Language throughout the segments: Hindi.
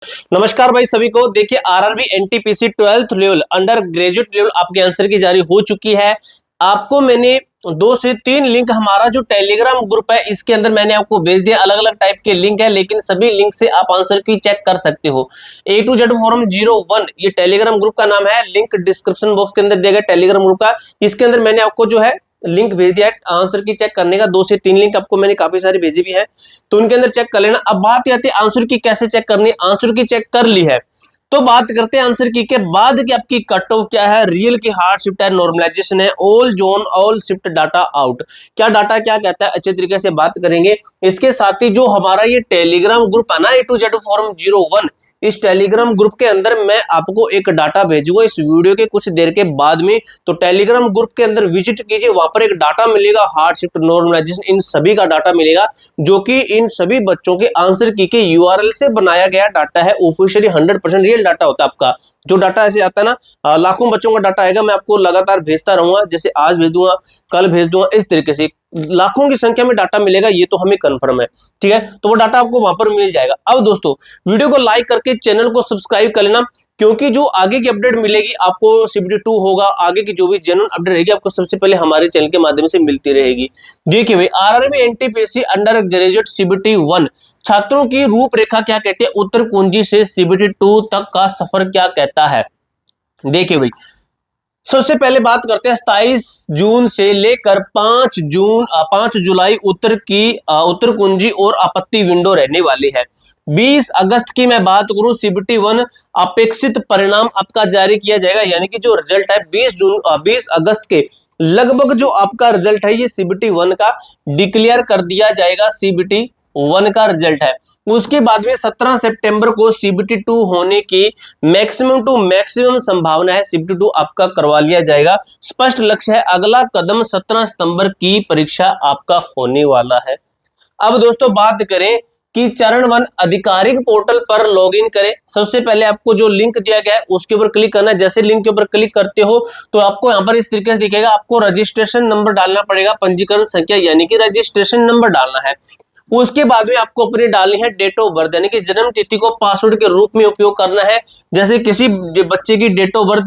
नमस्कार भाई सभी को। देखिए RRB NTPC 12th level under graduate level आपके आंसर की जारी हो चुकी है। आपको मैंने 2 से 3 लिंक हमारा जो टेलीग्राम ग्रुप है इसके अंदर मैंने आपको भेज दिया। अलग अलग टाइप के लिंक है लेकिन सभी लिंक से आप आंसर की चेक कर सकते हो। A to Z फॉरम 01 ये टेलीग्राम ग्रुप का नाम है। लिंक डिस्क्रिप्शन बॉक्स के अंदर दिया गया टेलीग्राम ग्रुप का। इसके अंदर मैंने आपको जो है लिंक भेज दिया है आंसर की चेक करने का। 2 से 3 लिंक आपको मैंने काफी सारी भेजी भी है तो उनके अंदर चेक कर लेना। अब बात आती है आंसर की कैसे चेक करनी। आंसर की चेक कर ली है तो बात करते हैं आंसर की के बाद कि आपकी कट ऑफ क्या है, रियल की हार्ड शिफ्ट है, नॉर्मलाइजेशन है, all zone all shift data out. क्या डाटा क्या कहता है अच्छे तरीके से बात करेंगे। इसके साथ ही जो हमारा ये टेलीग्राम ग्रुप है ना A to Z फॉरम 01 इस टेलीग्राम ग्रुप के अंदर मैं आपको एक डाटा भेजूंगा इस वीडियो के कुछ देर के बाद में। तो टेलीग्राम ग्रुप के अंदर विजिट कीजिए, वहां पर एक डाटा मिलेगा हार्ड शिफ्ट नॉर्मलाइजेशन इन सभी का डाटा मिलेगा जो कि इन सभी बच्चों के आंसर की के यूआरएल से बनाया गया डाटा है। ऑफिशियली 100% रियल डाटा होता है आपका। जो डाटा ऐसे आता है ना लाखों बच्चों का डाटा आएगा, मैं आपको लगातार भेजता रहूंगा। जैसे आज भेज दूंगा कल भेज दूंगा, इस तरीके से लाखों की संख्या में डाटा मिलेगा, ये तो हमें कंफर्म है। ठीक है, तो वो डाटा आपको वहां पर मिल जाएगा। अब दोस्तों वीडियो को लाइक करके चैनल को सब्सक्राइब कर लेना क्योंकि जो आगे की अपडेट मिलेगी आपको CBT2 होगा, आगे की जो भी जेन्युइन अपडेट रहेगी आपको सबसे पहले हमारे चैनल के माध्यम से मिलती रहेगी। देखिए भाई RRB NTPC under graduate CBT1 छात्रों की रूपरेखा क्या कहती है, उत्तर कुंजी से CBT2 तक का सफर क्या कहता है। देखिए भाई सबसे पहले बात करते हैं 27 जून से लेकर 5 जुलाई उत्तर कुंजी और आपत्ति विंडो रहने वाली है। 20 अगस्त की मैं बात करूं CBT1 अपेक्षित परिणाम आपका जारी किया जाएगा, यानी कि जो रिजल्ट है 20 अगस्त के लगभग जो आपका रिजल्ट है ये CBT1 का डिक्लेयर कर दिया जाएगा। CBT1 का रिजल्ट है। उसके बाद में 17 सितंबर को CBT2 होने की मैक्सिमम टू मैक्सिमम संभावना है। CBT2 आपका करवा लिया जाएगा। स्पष्ट लक्ष्य है, अगला कदम 17 सितंबर की परीक्षा आपका होने वाला है। अब दोस्तों बात करें कि चरण 1 आधिकारिक पोर्टल पर लॉगिन करें। सबसे पहले आपको जो लिंक दिया गया है उसके ऊपर क्लिक करना है। जैसे लिंक के ऊपर क्लिक करते हो तो आपको यहाँ पर इस तरीके से दिखेगा, आपको रजिस्ट्रेशन नंबर डालना पड़ेगा, पंजीकरण संख्या यानी कि रजिस्ट्रेशन नंबर डालना है। उसके बाद में आपको अपनी डालनी है डेट ऑफ बर्थ यानी कि जन्म तिथि को पासवर्ड के रूप में उपयोग करना है। जैसे किसी बच्चे की डेट ऑफ बर्थ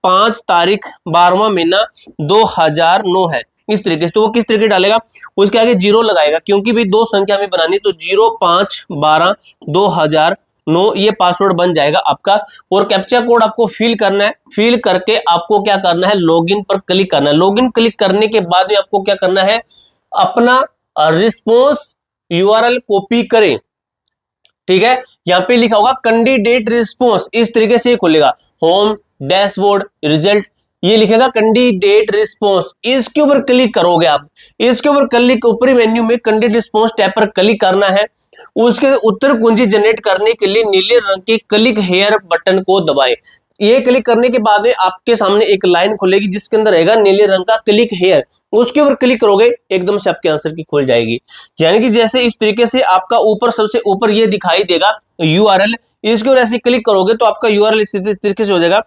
5 तारीख 12वां महीना 2009 है इस तरीके से, तो वो किस तरीके डालेगा, उसके आगे 0 लगाएगा क्योंकि भी 2 संख्या में बनानी, तो 05/12/2009 ये पासवर्ड बन जाएगा आपका। और कैप्चा कोड आपको फिल करना है। फिल करके आपको क्या करना है, लॉगिन पर क्लिक करना है। लॉगिन क्लिक करने के बाद में आपको क्या करना है, अपना रिस्पॉन्स यूआरएल कॉपी करें। ठीक है, यहाँ पे लिखा होगा कैंडिडेट रिस्पॉन्स, इस तरीके से खुलेगा, होम डैशबोर्ड रिजल्ट ये लिखेगा कैंडिडेट रिस्पॉन्स। इसके ऊपर क्लिक करोगे आप, इसके ऊपर क्लिक ऊपरी मेन्यू में कैंडिडेट रिस्पॉन्स टैब पर क्लिक करना है। उसके उत्तर कुंजी जनरेट करने के लिए नीले रंग के क्लिक हेयर बटन को दबाएं। ये क्लिक करने के बाद में आपके सामने एक लाइन खुलेगी जिसके अंदर रहेगा नीले रंग का क्लिक हेयर, उसके ऊपर क्लिक करोगे एकदम से आपके आंसर की खुल जाएगी। यानी कि जैसे इस तरीके से आपका ऊपर सबसे ऊपर ये दिखाई देगा यूआरएल, इसके ऊपर ऐसे क्लिक करोगे तो आपका यूआरएल इस तरीके से हो जाएगा।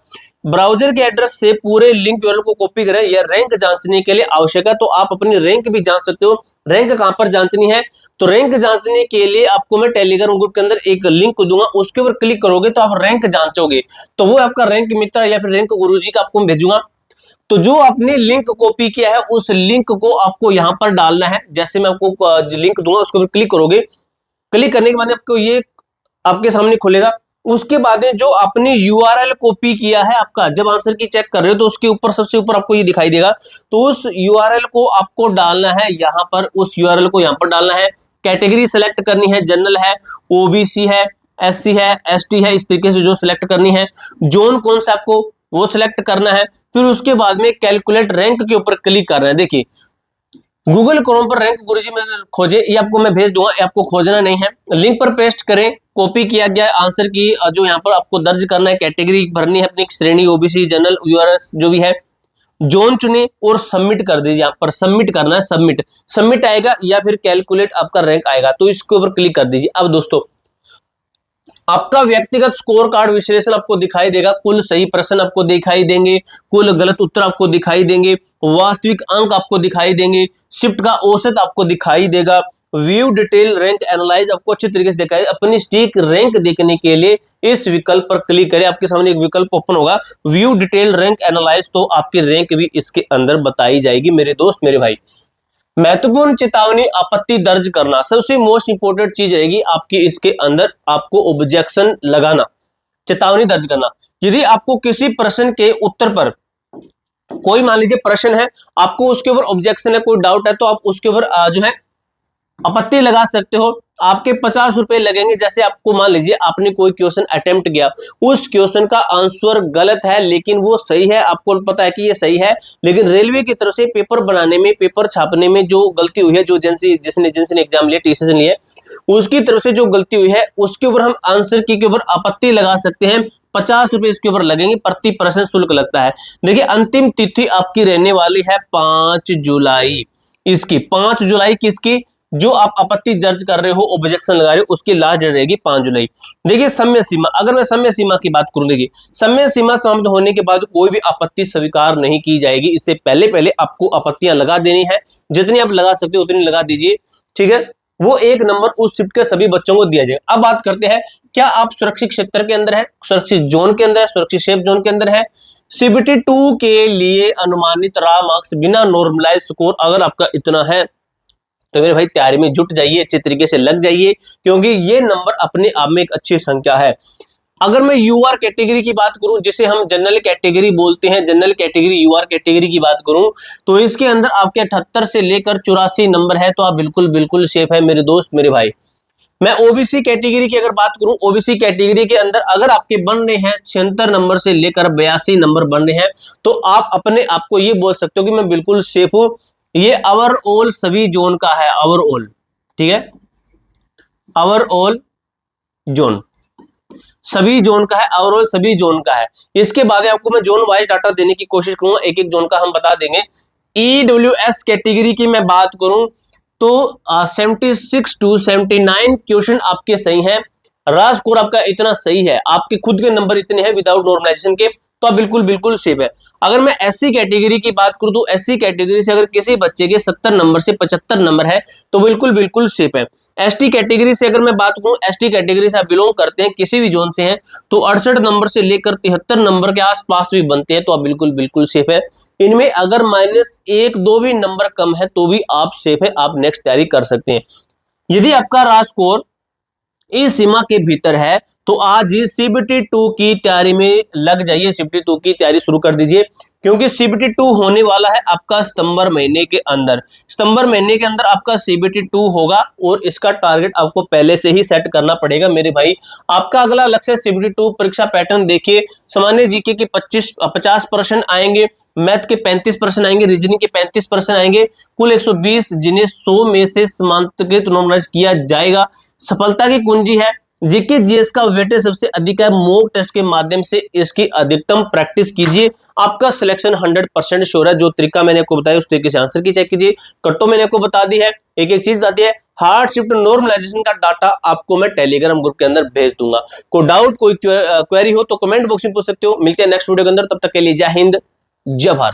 ब्राउजर के एड्रेस से पूरे लिंक यूआरएल को कॉपी करें, यह रैंक जांचने के लिए आवश्यक है। तो आप अपनी रैंक भी जांच सकते हो। रैंक कहां पर जांचनी है, तो रैंक जांचने के लिए आपको मैं टेलीग्राम ग्रुप के अंदर एक लिंक दूंगा, उसके ऊपर क्लिक करोगे तो आप रैंक जांचोगे, तो वो आपका रैंक मित्र या फिर रैंक गुरुजी का आपको भेजूंगा। तो जो आपने लिंक कॉपी किया है उस लिंक को आपको यहां पर डालना है। जैसे मैं आपको लिंक दूंगा उसके ऊपर क्लिक करोगे, क्लिक करने के बाद आपको ये आपके सामने खुलेगा। उसके बाद में जो आपने यूआरएल कॉपी किया है आपका, जब आंसर की चेक कर रहे हो तो उसके ऊपर सबसे ऊपर आपको ये दिखाई देगा, तो उस यूआरएल को आपको डालना है यहाँ पर, उस यूआरएल को यहाँ पर डालना है। कैटेगरी सेलेक्ट करनी है, जनरल है, ओबीसी है, SC है, ST है, इस तरीके से जो सिलेक्ट करनी है। जोन कौन सा आपको वो सिलेक्ट करना है। फिर उसके बाद में कैलकुलेट रैंक के ऊपर क्लिक करना है। देखिए गूगल क्रोम पर रैंक गुरुजी में खोजे, ये आपको मैं भेज दूंगा, ये आपको खोजना नहीं है। लिंक पर पेस्ट करें, कॉपी किया गया आंसर की जो यहाँ पर आपको दर्ज करना है, कैटेगरी भरनी है अपनी, श्रेणी ओबीसी जनरल यूआरएस जो भी है, जोन चुने और सबमिट कर दीजिए। यहाँ पर सबमिट करना है, सबमिट आएगा या फिर कैलकुलेट आपका रैंक आएगा, तो इसके ऊपर क्लिक कर दीजिए। अब दोस्तों आपका व्यक्तिगत स्कोर कार्ड विश्लेषण आपको दिखाई देगा, कुल सही प्रश्न आपको दिखाई देंगे, कुल गलत उत्तर आपको दिखाई देंगे, वास्तविक अंक आपको दिखाई देंगे, शिफ्ट का औसत आपको दिखाई देगा, व्यू डिटेल रैंक एनालाइज आपको अच्छी तरीके से दिखाई, अपनी स्टिक रैंक देखने के लिए इस विकल्प पर क्लिक करें। आपके सामने एक विकल्प ओपन होगा व्यू डिटेल रैंक एनालाइज, तो आपकी रैंक भी इसके अंदर बताई जाएगी मेरे दोस्त मेरे भाई। महत्वपूर्ण चेतावनी आपत्ति दर्ज करना, सबसे मोस्ट इंपोर्टेंट चीज रहेगी आपकी इसके अंदर, आपको ऑब्जेक्शन लगाना, चेतावनी दर्ज करना। यदि आपको किसी प्रश्न के उत्तर पर कोई मान लीजिए प्रश्न है, आपको उसके ऊपर ऑब्जेक्शन है, कोई डाउट है, तो आप उसके ऊपर जो है आपत्ति लगा सकते हो। आपके 50 रुपए लगेंगे। जैसे आपको मान लीजिए आपने कोई क्वेश्चन अटेम्प्ट किया, उस क्वेश्चन का आंसर गलत है लेकिन वो सही है, आपको पता है कि ये सही है, लेकिन रेलवे की तरफ से पेपर बनाने में, पेपर छापने में जो गलती हुई है, जो जिसने एग्जाम लिया, टीसीएस लिया, उसकी तरफ से जो गलती हुई है उसके ऊपर हम आंसर की के ऊपर आपत्ति लगा सकते हैं। 50 रुपए इसके ऊपर लगेंगे, प्रति प्रश्न शुल्क लगता है। देखिए अंतिम तिथि आपकी रहने वाली है 5 जुलाई। इसकी 5 जुलाई किसकी, जो आप आपत्ति दर्ज कर रहे हो, ऑब्जेक्शन लगा रहे हो, उसकी लास्ट डेट रहेगी 5 जुलाई। देखिए समय सीमा, अगर मैं समय सीमा की बात करूं, देखिए समय सीमा समाप्त होने के बाद कोई भी आपत्ति स्वीकार नहीं की जाएगी। इससे पहले पहले आपको आपत्तियां लगा देनी है, जितनी आप लगा सकते हो उतनी लगा दीजिए, ठीक है। वो 1 नंबर उस शिफ्ट के सभी बच्चों को दिया जाएगा। अब बात करते हैं, क्या आप सुरक्षित क्षेत्र के अंदर है, सुरक्षित जोन के अंदर है, सुरक्षित सेफ जोन के अंदर है। सीबीटी 2 के लिए अनुमानित रहा मार्क्स बिना नॉर्मलाइज स्कोर, अगर आपका इतना है तो मेरे भाई तैयारी में जुट जाइए, अच्छे तरीके से लग जाइए, क्योंकि ये नंबर अपने आप में एक अच्छी संख्या है। अगर मैं यूआर कैटेगरी की बात करूं, जिसे हम जनरल कैटेगरी बोलते हैं, जनरल कैटेगरी यूआर कैटेगरी की बात करूं, तो इसके अंदर आपके 78 से लेकर 84 नंबर है, तो आप बिल्कुल बिल्कुल सेफ है मेरे दोस्त मेरे भाई। मैं ओबीसी कैटेगरी की अगर बात करूं, ओबीसी कैटेगरी के अंदर अगर आपके बन रहे हैं 76 नंबर से लेकर 82 नंबर बन रहे हैं, तो आप अपने आप को ये बोल सकते हो कि मैं बिल्कुल सेफ हूं। ये ओवरऑल सभी जोन का है, ओवरऑल, ठीक है, ओवरऑल जोन सभी जोन का है, ओवरऑल सभी जोन का है। इसके बाद आपको मैं जोन वाइज डाटा देने की कोशिश करूंगा, एक एक जोन का हम बता देंगे। ईडब्ल्यूएस कैटेगरी की मैं बात करूं तो 76 टू 79 क्वेश्चन आपके सही हैं। राज स्कोर आपका इतना सही है, आपके खुद के नंबर इतने हैं विदाउट नॉर्मलाइजेशन के, तो आप बिल्कुल बिल्कुल सेफ है। अगर मैं एससी कैटेगरी की बात करूं तो एससी कैटेगरी से अगर किसी बच्चे के 70 नंबर से 75 नंबर है तो बिल्कुल बिल्कुल सेफ है। एसटी कैटेगरी से अगर मैं बात करूं, एसटी कैटेगरी से आप बिलोंग करते हैं, किसी भी जोन से हैं, तो 68 नंबर से लेकर 73 नंबर के आसपास भी बनते हैं, तो आप बिल्कुल बिल्कुल सेफ है। इनमें अगर -1-2 भी नंबर कम है तो भी आप सेफ है, आप नेक्स्ट तैयारी कर सकते हैं। यदि आपका राज स्कोर इस सीमा के भीतर है तो आज ही सीबीटी 2 की तैयारी में लग जाइए, सीबीटी 2 की तैयारी शुरू कर दीजिए, क्योंकि सीबीटी 2 होने वाला है आपका सितंबर महीने के अंदर। सितंबर महीने के अंदर आपका सीबीटी 2 होगा और इसका टारगेट आपको पहले से ही सेट करना पड़ेगा मेरे भाई। आपका अगला लक्ष्य सीबीटी 2 परीक्षा पैटर्न देखिए, सामान्य जीके के 50 प्रश्न आएंगे, मैथ के 35 प्रश्न आएंगे, रीजनिंग के 35 प्रश्न आएंगे, कुल 120, जिन्हें 100 में से सीमांकित नॉर्मलाइज किया जाएगा। सफलता की कुंजी है जीके जीएस का वेटेज सबसे अधिक है, मॉक टेस्ट के माध्यम से इसकी अधिकतम प्रैक्टिस कीजिए, आपका सिलेक्शन 100% श्योर है। जो तरीका मैंने आपको बताया उस तरीके से आंसर की चेक कीजिए, कट्टो मैंने आपको बता दी है, एक एक चीज बताती है। हार्ड शिफ्ट नॉर्मलाइजेशन का डाटा आपको मैं टेलीग्राम ग्रुप के अंदर भेज दूंगा। कोई डाउट कोई क्वेरी हो तो कमेंट बॉक्स में पूछ सकते हो। मिलते हैं नेक्स्ट वीडियो के अंदर, तब तक के लिए जय हिंद जय भारत।